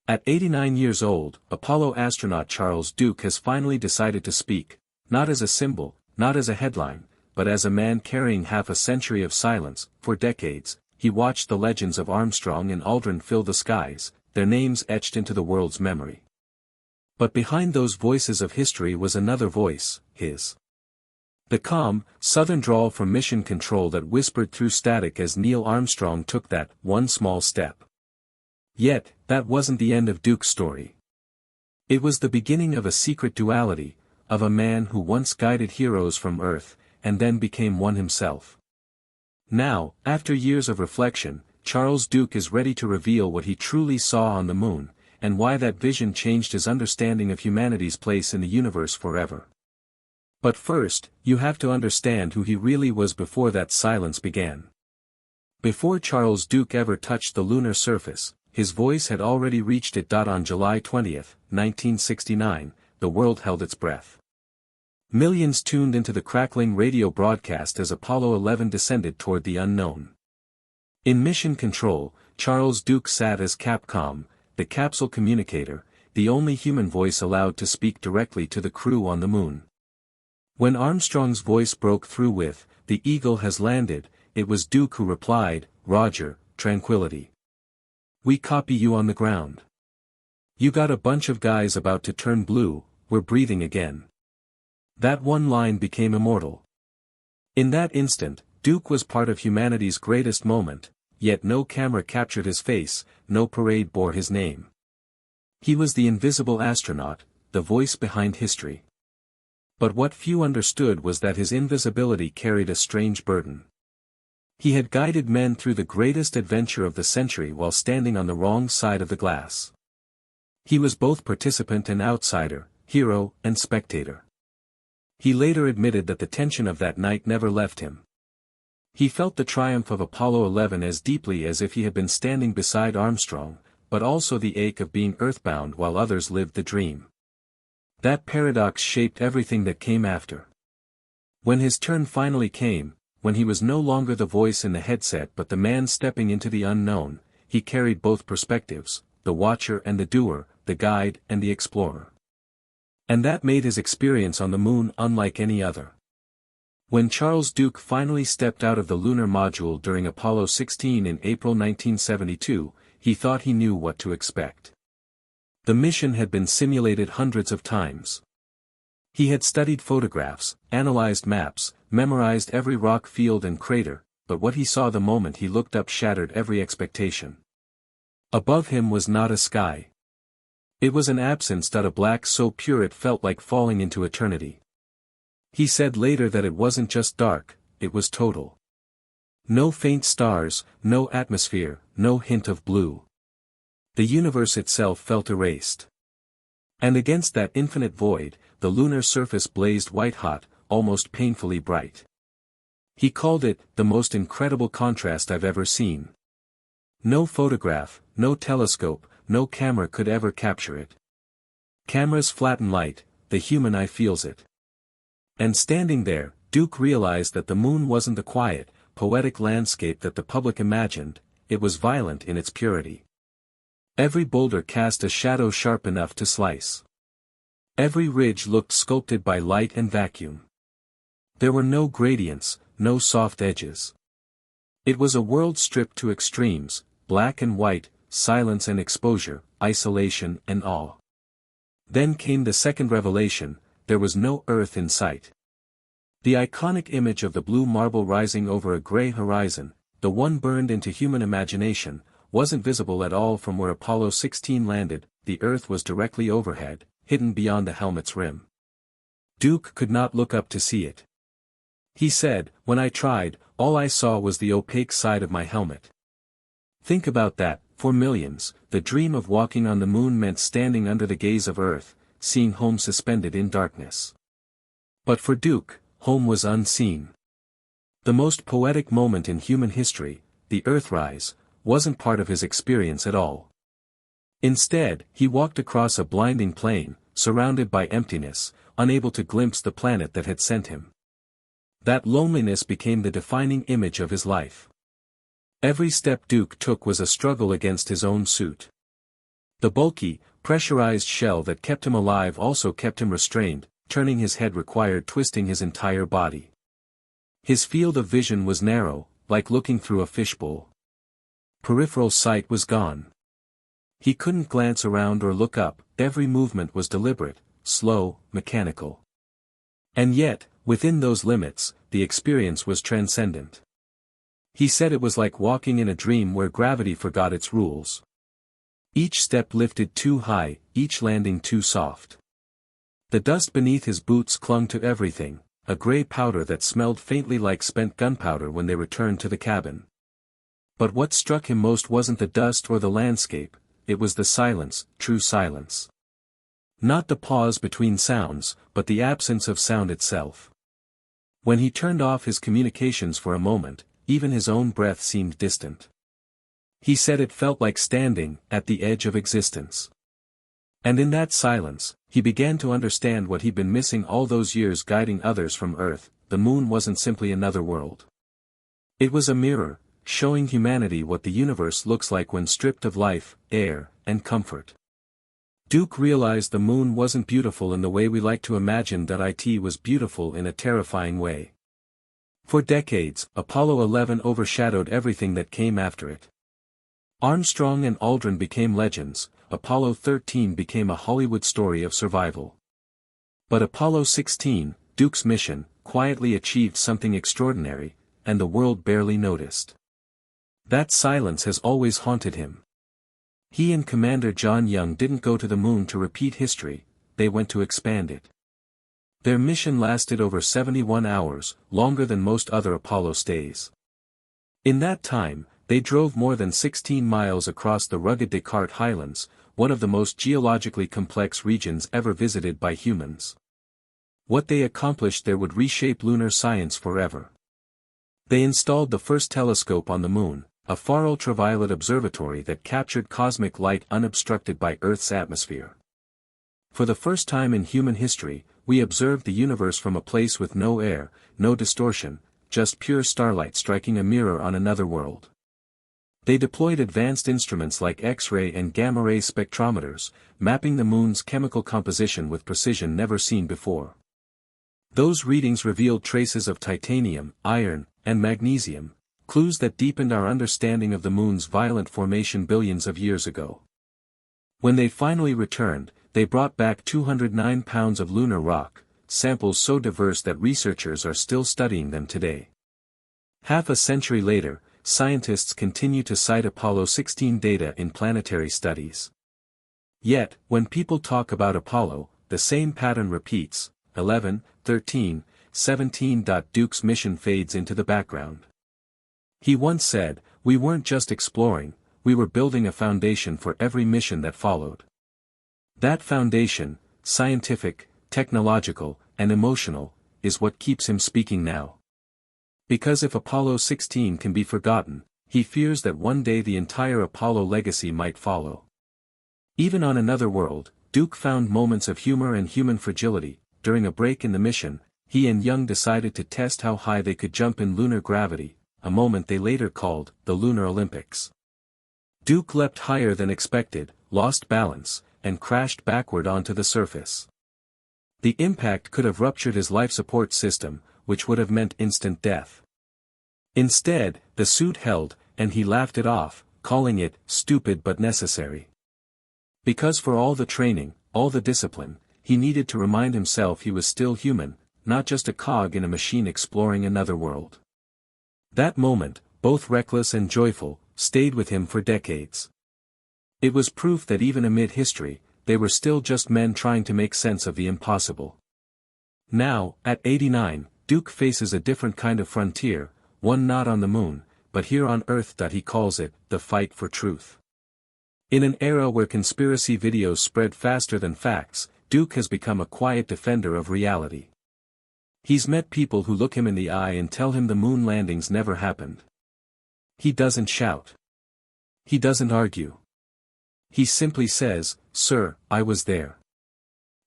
At 89 years old, Apollo astronaut Charles Duke has finally decided to speak, not as a symbol, not as a headline, but as a man carrying half a century of silence. For decades, he watched the legends of Armstrong and Aldrin fill the skies, their names etched into the world's memory. But behind those voices of history was another voice, his. The calm, southern drawl from Mission Control that whispered through static as Neil Armstrong took that one small step. Yet, that wasn't the end of Duke's story. It was the beginning of a secret duality, of a man who once guided heroes from Earth, and then became one himself. Now, after years of reflection, Charles Duke is ready to reveal what he truly saw on the moon, and why that vision changed his understanding of humanity's place in the universe forever. But first, you have to understand who he really was before that silence began. Before Charles Duke ever touched the lunar surface, his voice had already reached it. On July 20, 1969, the world held its breath. Millions tuned into the crackling radio broadcast as Apollo 11 descended toward the unknown. In Mission Control, Charles Duke sat as Capcom, the capsule communicator, the only human voice allowed to speak directly to the crew on the moon. When Armstrong's voice broke through with, "The Eagle has landed," it was Duke who replied, "Roger, tranquility. We copy you on the ground. You got a bunch of guys about to turn blue, we're breathing again." That one line became immortal. In that instant, Duke was part of humanity's greatest moment, yet no camera captured his face, no parade bore his name. He was the invisible astronaut, the voice behind history. But what few understood was that his invisibility carried a strange burden. He had guided men through the greatest adventure of the century while standing on the wrong side of the glass. He was both participant and outsider, hero and spectator. He later admitted that the tension of that night never left him. He felt the triumph of Apollo 11 as deeply as if he had been standing beside Armstrong, but also the ache of being earthbound while others lived the dream. That paradox shaped everything that came after. When his turn finally came, when he was no longer the voice in the headset but the man stepping into the unknown, he carried both perspectives, the watcher and the doer, the guide and the explorer. And that made his experience on the moon unlike any other. When Charles Duke finally stepped out of the lunar module during Apollo 16 in April 1972, he thought he knew what to expect. The mission had been simulated hundreds of times. He had studied photographs, analyzed maps, memorized every rock field and crater, but what he saw the moment he looked up shattered every expectation. Above him was not a sky. It was an absence. A black so pure it felt like falling into eternity. He said later that it wasn't just dark, it was total. No faint stars, no atmosphere, no hint of blue. The universe itself felt erased. And against that infinite void, the lunar surface blazed white-hot, almost painfully bright. He called it, "the most incredible contrast I've ever seen." No photograph, no telescope, no camera could ever capture it. Cameras flatten light, the human eye feels it. And standing there, Duke realized that the moon wasn't the quiet, poetic landscape that the public imagined, it was violent in its purity. Every boulder cast a shadow sharp enough to slice. Every ridge looked sculpted by light and vacuum. There were no gradients, no soft edges. It was a world stripped to extremes, black and white, silence and exposure, isolation and awe. Then came the second revelation, there was no Earth in sight. The iconic image of the blue marble rising over a gray horizon, the one burned into human imagination, wasn't visible at all from where Apollo 16 landed. The Earth was directly overhead, hidden beyond the helmet's rim. Duke could not look up to see it. He said, "When I tried, all I saw was the opaque side of my helmet." Think about that, for millions, the dream of walking on the moon meant standing under the gaze of Earth, seeing home suspended in darkness. But for Duke, home was unseen. The most poetic moment in human history, the Earthrise, wasn't part of his experience at all. Instead, he walked across a blinding plain, surrounded by emptiness, unable to glimpse the planet that had sent him. That loneliness became the defining image of his life. Every step Duke took was a struggle against his own suit. The bulky, pressurized shell that kept him alive also kept him restrained, turning his head required twisting his entire body. His field of vision was narrow, like looking through a fishbowl. Peripheral sight was gone. He couldn't glance around or look up, every movement was deliberate, slow, mechanical. And yet, within those limits, the experience was transcendent. He said it was like walking in a dream where gravity forgot its rules. Each step lifted too high, each landing too soft. The dust beneath his boots clung to everything, a gray powder that smelled faintly like spent gunpowder when they returned to the cabin. But what struck him most wasn't the dust or the landscape, it was the silence, true silence. Not the pause between sounds, but the absence of sound itself. When he turned off his communications for a moment, even his own breath seemed distant. He said it felt like standing at the edge of existence. And in that silence, he began to understand what he'd been missing all those years guiding others from Earth. The moon wasn't simply another world. It was a mirror, showing humanity what the universe looks like when stripped of life, air, and comfort. Duke realized the moon wasn't beautiful in the way we like to imagine that it was beautiful in a terrifying way. For decades, Apollo 11 overshadowed everything that came after it. Armstrong and Aldrin became legends, Apollo 13 became a Hollywood story of survival. But Apollo 16, Duke's mission, quietly achieved something extraordinary, and the world barely noticed. That silence has always haunted him. He and Commander John Young didn't go to the moon to repeat history, they went to expand it. Their mission lasted over 71 hours, longer than most other Apollo stays. In that time, they drove more than 16 miles across the rugged Descartes Highlands, one of the most geologically complex regions ever visited by humans. What they accomplished there would reshape lunar science forever. They installed the first telescope on the moon, a far ultraviolet observatory that captured cosmic light unobstructed by Earth's atmosphere. For the first time in human history, we observed the universe from a place with no air, no distortion, just pure starlight striking a mirror on another world. They deployed advanced instruments like X-ray and gamma-ray spectrometers, mapping the moon's chemical composition with precision never seen before. Those readings revealed traces of titanium, iron, and magnesium, clues that deepened our understanding of the moon's violent formation billions of years ago. When they finally returned, they brought back 209 pounds of lunar rock, samples so diverse that researchers are still studying them today. Half a century later, scientists continue to cite Apollo 16 data in planetary studies. Yet, when people talk about Apollo, the same pattern repeats: 11, 13, 17. Duke's mission fades into the background. He once said, "We weren't just exploring, we were building a foundation for every mission that followed." That foundation, scientific, technological, and emotional, is what keeps him speaking now. Because if Apollo 16 can be forgotten, he fears that one day the entire Apollo legacy might follow. Even on another world, Duke found moments of humor and human fragility. During a break in the mission, he and Young decided to test how high they could jump in lunar gravity, a moment they later called the Lunar Olympics. Duke leapt higher than expected, lost balance, and crashed backward onto the surface. The impact could have ruptured his life support system, which would have meant instant death. Instead, the suit held, and he laughed it off, calling it stupid but necessary. Because for all the training, all the discipline, he needed to remind himself he was still human, not just a cog in a machine exploring another world. That moment, both reckless and joyful, stayed with him for decades. It was proof that even amid history, they were still just men trying to make sense of the impossible. Now, at 89, Duke faces a different kind of frontier, one not on the moon, but here on Earth. He calls it, the fight for truth. In an era where conspiracy videos spread faster than facts, Duke has become a quiet defender of reality. He's met people who look him in the eye and tell him the moon landings never happened. He doesn't shout. He doesn't argue. He simply says, "Sir, I was there."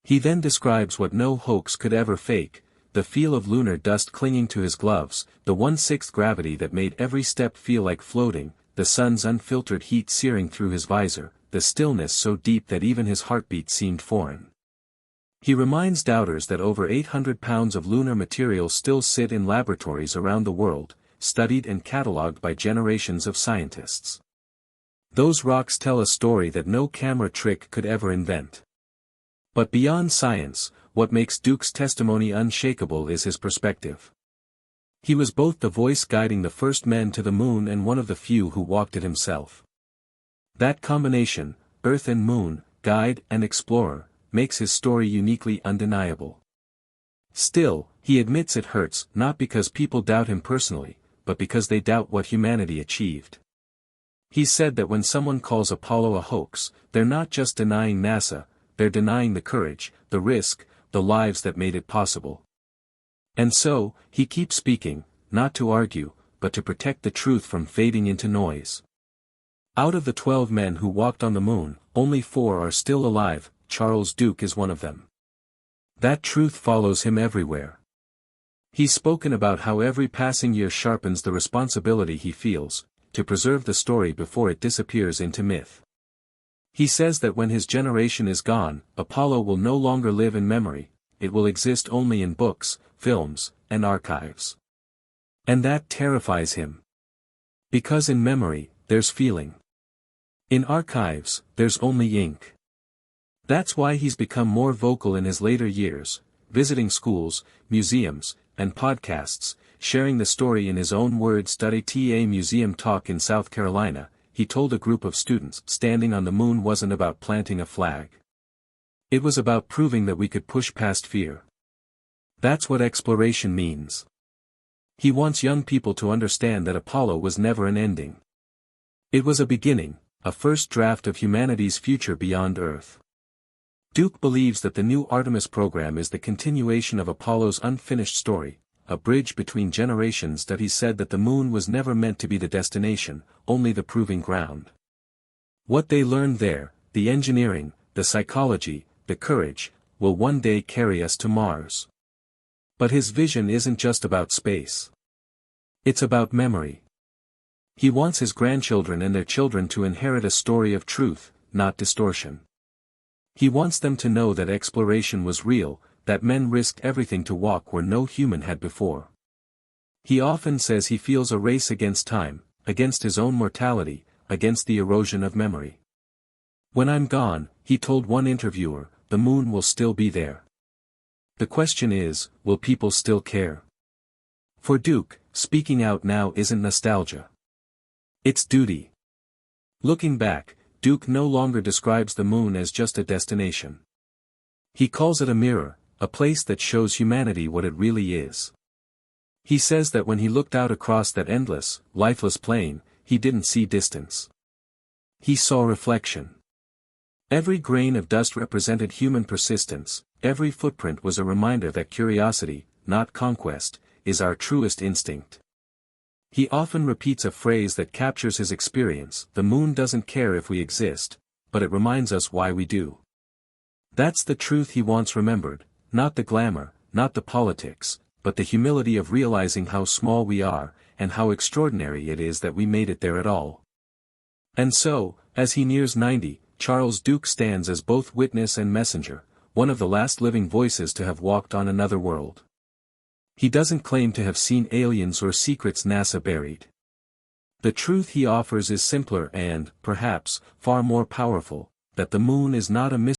He then describes what no hoax could ever fake: the feel of lunar dust clinging to his gloves, the 1/6 gravity that made every step feel like floating, the sun's unfiltered heat searing through his visor, the stillness so deep that even his heartbeat seemed foreign. He reminds doubters that over 800 pounds of lunar material still sit in laboratories around the world, studied and catalogued by generations of scientists. Those rocks tell a story that no camera trick could ever invent. But beyond science, what makes Duke's testimony unshakable is his perspective. He was both the voice guiding the first men to the moon and one of the few who walked it himself. That combination, Earth and Moon, guide and explorer, makes his story uniquely undeniable. Still, he admits it hurts not because people doubt him personally, but because they doubt what humanity achieved. He said that when someone calls Apollo a hoax, they're not just denying NASA, they're denying the courage, the risk, the lives that made it possible. And so, he keeps speaking, not to argue, but to protect the truth from fading into noise. Out of the 12 men who walked on the moon, only 4 are still alive. Charles Duke is one of them. That truth follows him everywhere. He's spoken about how every passing year sharpens the responsibility he feels, to preserve the story before it disappears into myth. He says that when his generation is gone, Apollo will no longer live in memory, it will exist only in books, films, and archives. And that terrifies him. Because in memory, there's feeling. In archives, there's only ink. That's why he's become more vocal in his later years, visiting schools, museums, and podcasts, sharing the story in his own words. At a museum talk in South Carolina, he told a group of students standing on the moon wasn't about planting a flag. It was about proving that we could push past fear. That's what exploration means. He wants young people to understand that Apollo was never an ending. It was a beginning, a first draft of humanity's future beyond Earth. Duke believes that the new Artemis program is the continuation of Apollo's unfinished story, a bridge between generations. That he said that the moon was never meant to be the destination, only the proving ground. What they learned there, the engineering, the psychology, the courage, will one day carry us to Mars. But his vision isn't just about space. It's about memory. He wants his grandchildren and their children to inherit a story of truth, not distortion. He wants them to know that exploration was real, that men risked everything to walk where no human had before. He often says he feels a race against time, against his own mortality, against the erosion of memory. When I'm gone, he told one interviewer, the moon will still be there. The question is, will people still care? For Duke, speaking out now isn't nostalgia. It's duty. Looking back, Duke no longer describes the moon as just a destination. He calls it a mirror, a place that shows humanity what it really is. He says that when he looked out across that endless, lifeless plain, he didn't see distance. He saw reflection. Every grain of dust represented human persistence, every footprint was a reminder that curiosity, not conquest, is our truest instinct. He often repeats a phrase that captures his experience: the moon doesn't care if we exist, but it reminds us why we do. That's the truth he wants remembered, not the glamour, not the politics, but the humility of realizing how small we are, and how extraordinary it is that we made it there at all. And so, as he nears 90, Charles Duke stands as both witness and messenger, one of the last living voices to have walked on another world. He doesn't claim to have seen aliens or secrets NASA buried. The truth he offers is simpler and, perhaps, far more powerful, that the moon is not a mystery.